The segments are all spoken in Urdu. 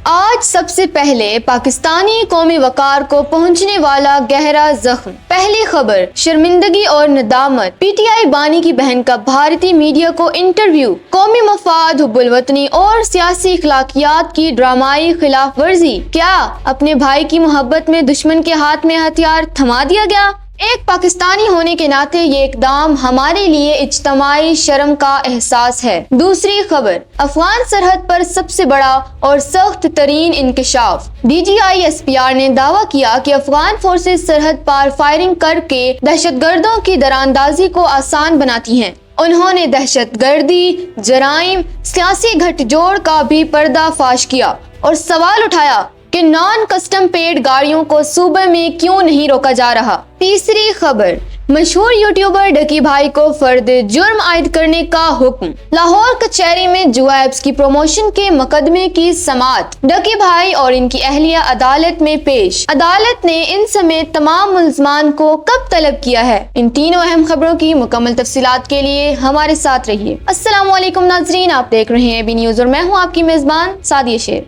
آج سب سے پہلے پاکستانی قومی وقار کو پہنچنے والا گہرا زخم۔ پہلی خبر، شرمندگی اور ندامت۔ پی ٹی آئی بانی کی بہن کا بھارتی میڈیا کو انٹرویو۔ قومی مفاد، حب الوطنی اور سیاسی اخلاقیات کی ڈرامائی خلاف ورزی۔ کیا اپنے بھائی کی محبت میں دشمن کے ہاتھ میں ہتھیار تھما دیا گیا؟ ایک پاکستانی ہونے کے ناطے یہ اقدام ہمارے لیے اجتماعی شرم کا احساس ہے۔ دوسری خبر، افغان سرحد پر سب سے بڑا اور سخت ترین انکشاف۔ D G I S P R نے دعویٰ کیا کہ افغان فورسز سرحد پار فائرنگ کر کے دہشت گردوں کی دراندازی کو آسان بناتی ہیں۔ انہوں نے دہشت گردی، جرائم، سیاسی گھٹ جوڑ کا بھی پردہ فاش کیا اور سوال اٹھایا کہ نان کسٹم پیڈ گاڑیوں کو صوبے میں کیوں نہیں روکا جا رہا۔ تیسری خبر، مشہور یوٹیوبر ڈکی بھائی کو فرد جرم عائد کرنے کا حکم۔ لاہور کچہری میں جوا ایپس کی پروموشن کے مقدمے کی سماعت۔ ڈکی بھائی اور ان کی اہلیہ عدالت میں پیش۔ عدالت نے ان سمیت تمام ملزمان کو کب طلب کیا ہے؟ ان تینوں اہم خبروں کی مکمل تفصیلات کے لیے ہمارے ساتھ رہیے۔ السلام علیکم ناظرین، آپ دیکھ رہے ہیں بی نیوز اور میں ہوں آپ کی میزبان سعدیہ شیر۔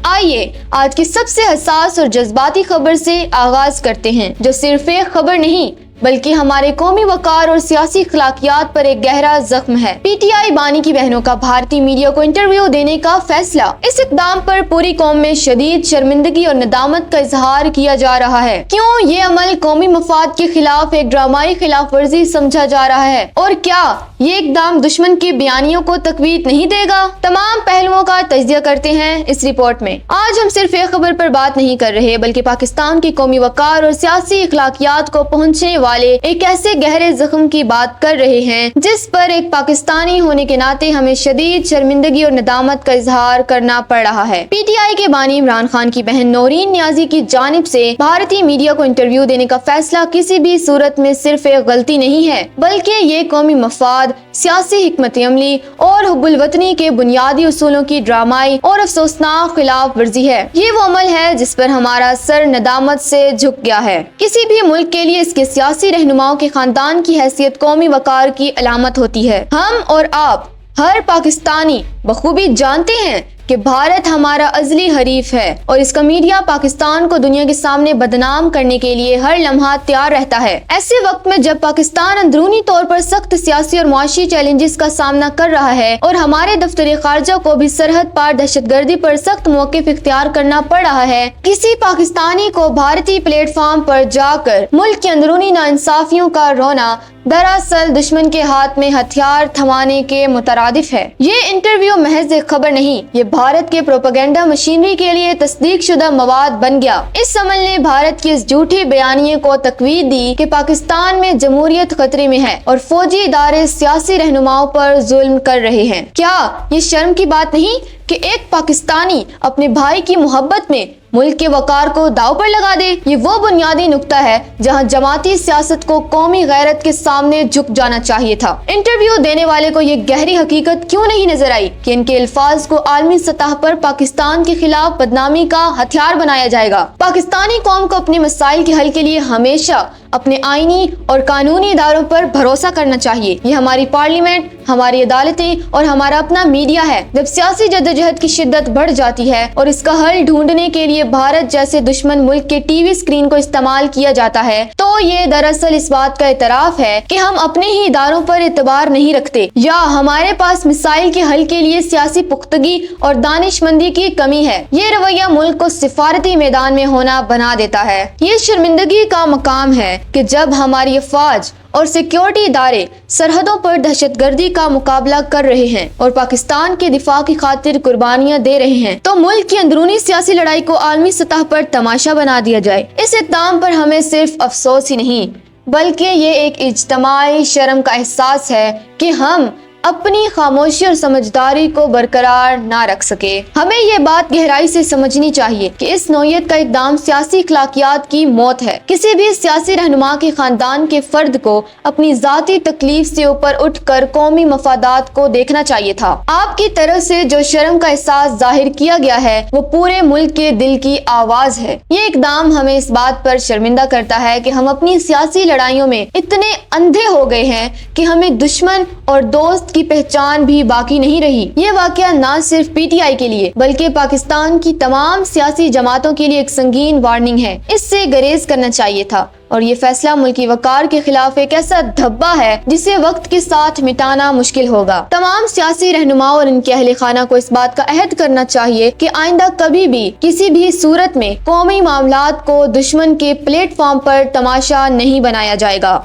آئیے آج کی سب سے حساس اور جذباتی خبر سے آغاز کرتے ہیں، جو صرف ایک خبر نہیں بلکہ ہمارے قومی وقار اور سیاسی اخلاقیات پر ایک گہرا زخم ہے۔ پی ٹی آئی بانی کی بہنوں کا بھارتی میڈیا کو انٹرویو دینے کا فیصلہ۔ اس اقدام پر پوری قوم میں شدید شرمندگی اور ندامت کا اظہار کیا جا رہا ہے۔ کیوں یہ عمل قومی مفاد کے خلاف ایک ڈرامائی خلاف ورزی سمجھا جا رہا ہے؟ اور کیا یہ اقدام دشمن کی بیانیوں کو تقویت نہیں دے گا؟ تمام پہلوؤں کا تجزیہ کرتے ہیں اس رپورٹ میں۔ آج ہم صرف ایک خبر پر بات نہیں کر رہے بلکہ پاکستان کی قومی وقار اور سیاسی اخلاقیات کو پہنچنے والے ایک ایسے گہرے زخم کی بات کر رہے ہیں جس پر ایک پاکستانی ہونے کے ناطے ہمیں شدید شرمندگی اور ندامت کا اظہار کرنا پڑ رہا ہے۔ پی ٹی آئی کے بانی عمران خان کی بہن نورین نیازی کی جانب سے بھارتی میڈیا کو انٹرویو دینے کا فیصلہ کسی بھی صورت میں صرف ایک غلطی نہیں ہے بلکہ یہ قومی مفاد، سیاسی حکمت عملی اور حب الوطنی کے بنیادی اصولوں کی ڈرامائی اور افسوسناک خلاف ورزی ہے۔ یہ وہ عمل ہے جس پر ہمارا سر ندامت سے جھک گیا ہے۔ کسی بھی ملک کے لیے اس کے سیاسی رہنماؤں کے خاندان کی حیثیت قومی وقار کی علامت ہوتی ہے۔ ہم اور آپ ہر پاکستانی بخوبی جانتے ہیں کہ بھارت ہمارا ازلی حریف ہے اور اس کا میڈیا پاکستان کو دنیا کے سامنے بدنام کرنے کے لیے ہر لمحہ تیار رہتا ہے۔ ایسے وقت میں جب پاکستان اندرونی طور پر سخت سیاسی اور معاشی چیلنجز کا سامنا کر رہا ہے اور ہمارے دفتر خارجہ کو بھی سرحد پار دہشت گردی پر سخت موقف اختیار کرنا پڑ رہا ہے، کسی پاکستانی کو بھارتی پلیٹ فارم پر جا کر ملک کی اندرونی ناانصافیوں کا رونا دراصل دشمن کے ہاتھ میں ہتھیار تھمانے کے مترادف ہے۔ یہ انٹرویو محض ایک خبر نہیں، یہ بھارت کے پروپیگنڈا مشینری کے لیے تصدیق شدہ مواد بن گیا۔ اس عمل نے بھارت کی اس جھوٹی بیانیے کو تقویت دی کہ پاکستان میں جمہوریت خطرے میں ہے اور فوجی ادارے سیاسی رہنماؤں پر ظلم کر رہے ہیں۔ کیا یہ شرم کی بات نہیں کہ ایک پاکستانی اپنے بھائی کی محبت میں ملک کے وقار کو داؤ پر لگا دے؟ یہ وہ بنیادی نقطہ ہے جہاں جماعتی سیاست کو قومی غیرت کے سامنے جھک جانا چاہیے تھا۔ انٹرویو دینے والے کو یہ گہری حقیقت کیوں نہیں نظر آئی کہ ان کے الفاظ کو عالمی سطح پر پاکستان کے خلاف بدنامی کا ہتھیار بنایا جائے گا؟ پاکستانی قوم کو اپنے مسائل کے حل کے لیے ہمیشہ اپنے آئینی اور قانونی اداروں پر بھروسہ کرنا چاہیے۔ یہ ہماری پارلیمنٹ، ہماری عدالتیں اور ہمارا اپنا میڈیا ہے۔ جب سیاسی جدوجہد کی شدت بڑھ جاتی ہے اور اس کا حل ڈھونڈنے کے لیے بھارت جیسے دشمن ملک کے ٹی وی اسکرین کو استعمال کیا جاتا ہے تو یہ دراصل اس بات کا اعتراف ہے کہ ہم اپنے ہی اداروں پر اعتبار نہیں رکھتے یا ہمارے پاس مسائل کے حل کے لیے سیاسی پختگی اور دانش مندی کی کمی ہے۔ یہ رویہ ملک کو سفارتی میدان میں ہونا بنا دیتا ہے۔ یہ شرمندگی کا مقام ہے کہ جب ہماری افواج اور سیکیورٹی ادارے سرحدوں پر دہشت گردی کا مقابلہ کر رہے ہیں اور پاکستان کے دفاع کی خاطر قربانیاں دے رہے ہیں تو ملک کی اندرونی سیاسی لڑائی کو عالمی سطح پر تماشا بنا دیا جائے۔ اس اقدام پر ہمیں صرف افسوس ہی نہیں بلکہ یہ ایک اجتماعی شرم کا احساس ہے کہ ہم اپنی خاموشی اور سمجھداری کو برقرار نہ رکھ سکے۔ ہمیں یہ بات گہرائی سے سمجھنی چاہیے کہ اس نوعیت کا اقدام سیاسی اخلاقیات کی موت ہے۔ کسی بھی سیاسی رہنما کے خاندان کے فرد کو اپنی ذاتی تکلیف سے اوپر اٹھ کر قومی مفادات کو دیکھنا چاہیے تھا۔ آپ کی طرف سے جو شرم کا احساس ظاہر کیا گیا ہے وہ پورے ملک کے دل کی آواز ہے۔ یہ اقدام ہمیں اس بات پر شرمندہ کرتا ہے کہ ہم اپنی سیاسی لڑائیوں میں اتنے اندھے ہو گئے ہیں کہ ہمیں دشمن اور دوست کی پہچان بھی باقی نہیں رہی۔ یہ واقعہ نہ صرف پی ٹی آئی کے لیے بلکہ پاکستان کی تمام سیاسی جماعتوں کے لیے ایک سنگین وارننگ ہے۔ اس سے گریز کرنا چاہیے تھا، اور یہ فیصلہ ملکی وقار کے خلاف ایک ایسا دھبا ہے جسے وقت کے ساتھ مٹانا مشکل ہوگا۔ تمام سیاسی رہنماؤں اور ان کے اہل خانہ کو اس بات کا عہد کرنا چاہیے کہ آئندہ کبھی بھی کسی بھی صورت میں قومی معاملات کو دشمن کے پلیٹ فارم پر تماشا نہیں بنایا جائے گا۔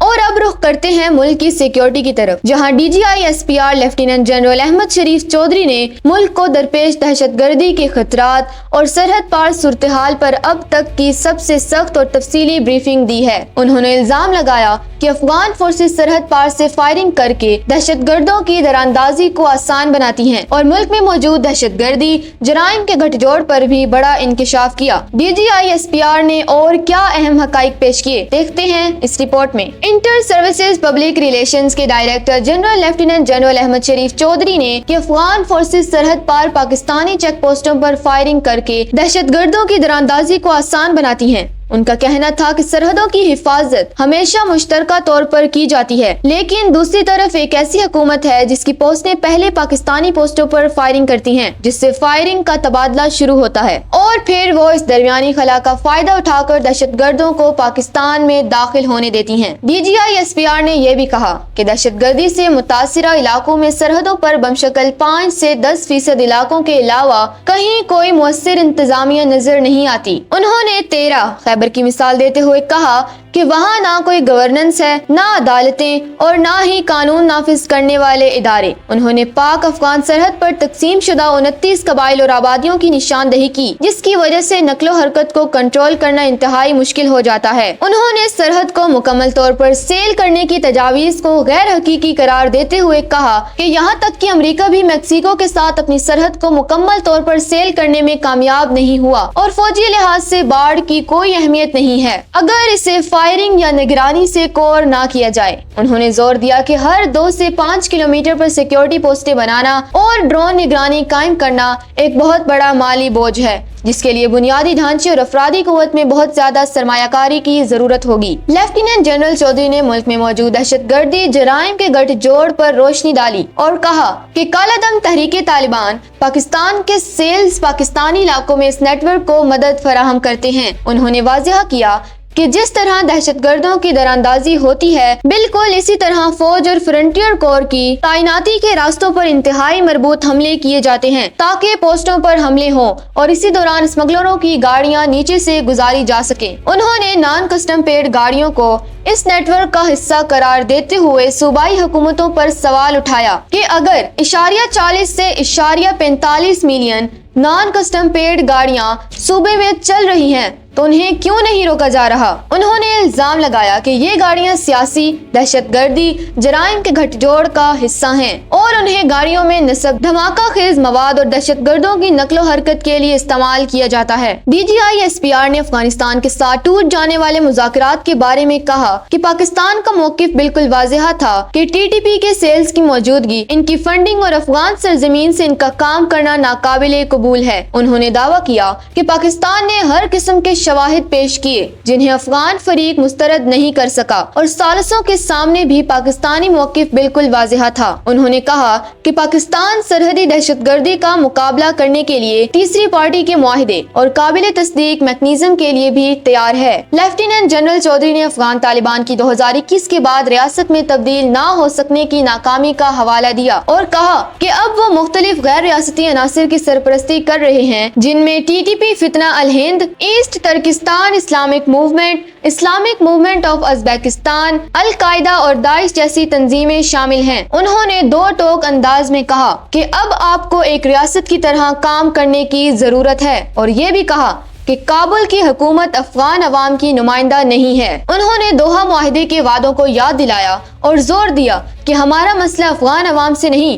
اور اب رخ کرتے ہیں ملک کی سیکیورٹی کی طرف، جہاں D G I S P R lieutenant general Ahmad Sharif Chaudhry نے ملک کو درپیش دہشت گردی کے خطرات اور سرحد پار صورتحال پر اب تک کی سب سے سخت اور تفصیلی بریفنگ دی ہے۔ انہوں نے الزام لگایا کہ افغان فورسز سرحد پار سے فائرنگ کر کے دہشت گردوں کی دراندازی کو آسان بناتی ہیں اور ملک میں موجود دہشت گردی جرائم کے گٹھ جوڑ پر بھی بڑا انکشاف کیا۔ D G I S P R نے اور کیا اہم حقائق پیش کیے، دیکھتے ہیں اس رپورٹ میں۔ انٹر سروسز پبلک ریلیشنز کے director general lieutenant general Ahmad Sharif Chaudhry نے کہ افغان فورسز سرحد پار پاکستانی چیک پوسٹوں پر فائرنگ کر کے دہشت گردوں کی دراندازی کو آسان بناتی ہیں۔ ان کا کہنا تھا کہ سرحدوں کی حفاظت ہمیشہ مشترکہ طور پر کی جاتی ہے، لیکن دوسری طرف ایک ایسی حکومت ہے جس کی پوسٹیں پہلے پاکستانی پوسٹوں پر فائرنگ کرتی ہیں، جس سے فائرنگ کا تبادلہ شروع ہوتا ہے اور پھر وہ اس درمیانی خلا کا فائدہ اٹھا کر دہشت گردوں کو پاکستان میں داخل ہونے دیتی ہیں۔ D G I S P R نے یہ بھی کہا کہ دہشت گردی سے متاثرہ علاقوں میں سرحدوں پر بمشکل 5 سے 10% علاقوں کے علاوہ کہیں کوئی مؤثر انتظامیہ نظر نہیں آتی۔ انہوں نے 13 کی مثال دیتے ہوئے کہا کہ وہاں نہ کوئی گورننس ہے، نہ عدالتیں اور نہ ہی قانون نافذ کرنے والے ادارے۔ انہوں نے پاک افغان سرحد پر تقسیم شدہ 29 قبائل اور آبادیوں کی نشاندہی کی، جس کی وجہ سے نقل و حرکت کو کنٹرول کرنا انتہائی مشکل ہو جاتا ہے۔ انہوں نے سرحد کو مکمل طور پر سیل کرنے کی تجاویز کو غیر حقیقی قرار دیتے ہوئے کہا کہ یہاں تک کہ امریکہ بھی میکسیکو کے ساتھ اپنی سرحد کو مکمل طور پر سیل کرنے میں کامیاب نہیں ہوا اور فوجی لحاظ سے باڑ کی کوئی اہمیت نہیں ہے اگر اسے فائرنگ یا نگرانی سے کور نہ کیا جائے۔ انہوں نے زور دیا کہ ہر 2 سے 5 کلومیٹر پر سیکیورٹی پوسٹیں بنانا اور ڈرون نگرانی قائم کرنا ایک بہت بڑا مالی بوجھ ہے، جس کے لیے بنیادی ڈھانچے اور افرادی قوت میں بہت زیادہ سرمایہ کاری کی ضرورت ہوگی۔ لیفٹیننٹ جنرل چودھری نے ملک میں موجود دہشت گردی جرائم کے گٹھ جوڑ پر روشنی ڈالی اور کہا کہ کالا دم تحریک طالبان پاکستان کے سیلز پاکستانی علاقوں میں اس نیٹ ورک کو مدد فراہم کرتے ہیں۔ انہوں نے واضح کیا کہ جس طرح دہشت گردوں کی دراندازی ہوتی ہے، بالکل اسی طرح فوج اور فرنٹیئر کور کی تعیناتی کے راستوں پر انتہائی مربوط حملے کیے جاتے ہیں تاکہ پوسٹوں پر حملے ہوں اور اسی دوران اسمگلروں کی گاڑیاں نیچے سے گزاری جا سکیں۔ انہوں نے نان کسٹم پیڈ گاڑیوں کو اس نیٹ ورک کا حصہ قرار دیتے ہوئے صوبائی حکومتوں پر سوال اٹھایا کہ اگر 40 سے 45 ملین نان کسٹم پیڈ گاڑیاں صوبے میں چل رہی ہیں تو انہیں کیوں نہیں روکا جا رہا۔ انہوں نے الزام لگایا کہ یہ گاڑیاں سیاسی دہشت گردی جرائم کے گٹھ جوڑ کا حصہ ہیں اور انہیں گاڑیوں میں نصب دھماکہ خیز مواد اور دہشت گردوں کی نقل و حرکت کے لیے استعمال کیا جاتا ہے۔ D G I S P R نے افغانستان کے ساتھ ٹوٹ جانے والے مذاکرات کے بارے میں کہا کہ پاکستان کا موقف بالکل واضح تھا کہ ٹی ٹی پی کے سیلز کی موجودگی، ان کی فنڈنگ اور افغان سرزمین سے ان کا کام کرنا ناقابل قبول ہے۔ انہوں نے دعویٰ کیا کہ پاکستان نے ہر قسم کے شواہد پیش کیے جنہیں افغان فریق مسترد نہیں کر سکا اور ثالثوں کے سامنے بھی پاکستانی موقف بالکل واضح تھا۔ انہوں نے کہا کہ پاکستان سرحدی دہشت گردی کا مقابلہ کرنے کے لیے تیسری پارٹی کے معاہدے اور قابل تصدیق میکنزم کے لیے بھی تیار ہے۔ لیفٹیننٹ جنرل چودھری نے افغان طالبان کی 2021 کے بعد ریاست میں تبدیل نہ ہو سکنے کی ناکامی کا حوالہ دیا اور کہا کہ اب وہ مختلف غیر ریاستی عناصر کی سرپرستی کر رہے ہیں، جن میں ٹی ٹی پی فتنہ الہند، East Turkestan Islamic movement of Uzbekistan, القاعدہ اور داعش جیسی تنظیمیں شامل ہیں۔ انہوں نے دو ٹوک انداز میں کہا کہ اب آپ کو ایک ریاست کی طرح کام کرنے کی ضرورت ہے اور یہ بھی کہا کہ کابل کی حکومت افغان عوام کی نمائندہ نہیں ہے۔ انہوں نے دوحہ معاہدے کے وعدوں کو یاد دلایا اور زور دیا کہ ہمارا مسئلہ افغان عوام سے نہیں،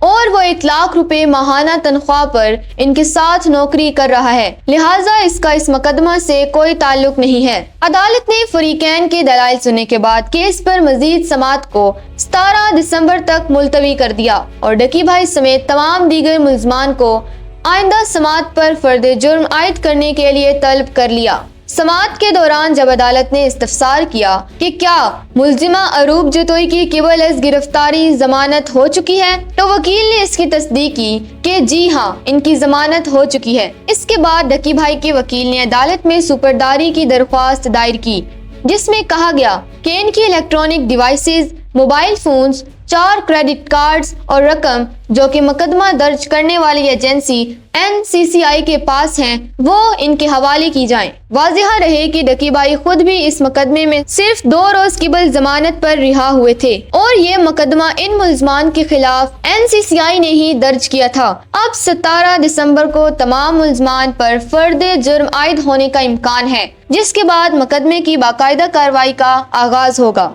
اور وہ 1 لاکھ روپے ماہانہ تنخواہ پر ان کے ساتھ نوکری کر رہا ہے، لہٰذا اس کا اس مقدمہ سے کوئی تعلق نہیں ہے۔ عدالت نے فریقین کے دلائل سننے کے بعد کیس پر مزید سماعت کو 17 دسمبر تک ملتوی کر دیا اور ڈکی بھائی سمیت تمام دیگر ملزمان کو آئندہ سماعت پر فرد جرم عائد کرنے کے لیے طلب کر لیا۔ سماعت کے دوران جب عدالت نے استفسار کیا کہ کیا ملزمہ اروپ جتوئی کی قبل از گرفتاری ضمانت ہو چکی ہے، تو وکیل نے اس کی تصدیق کی کہ جی ہاں، ان کی ضمانت ہو چکی ہے۔ اس کے بعد ڈکی بھائی کے وکیل نے عدالت میں سپرداری کی درخواست دائر کی، جس میں کہا گیا کہ ان کی electronic devices, mobile phones, 4 credit cards اور رقم جو کہ مقدمہ درج کرنے والی ایجنسی NCCI کے پاس ہیں، وہ ان کے حوالے کی جائیں۔ واضح رہے کہ ڈکی بھائی خود بھی اس مقدمے میں صرف 2 روز قبل ضمانت پر رہا ہوئے تھے اور یہ مقدمہ ان ملزمان کے خلاف NCCI نے ہی درج کیا تھا۔ اب 17 دسمبر کو تمام ملزمان پر فرد جرم عائد ہونے کا امکان ہے، جس کے بعد مقدمے کی باقاعدہ کارروائی کا آغاز ہوگا۔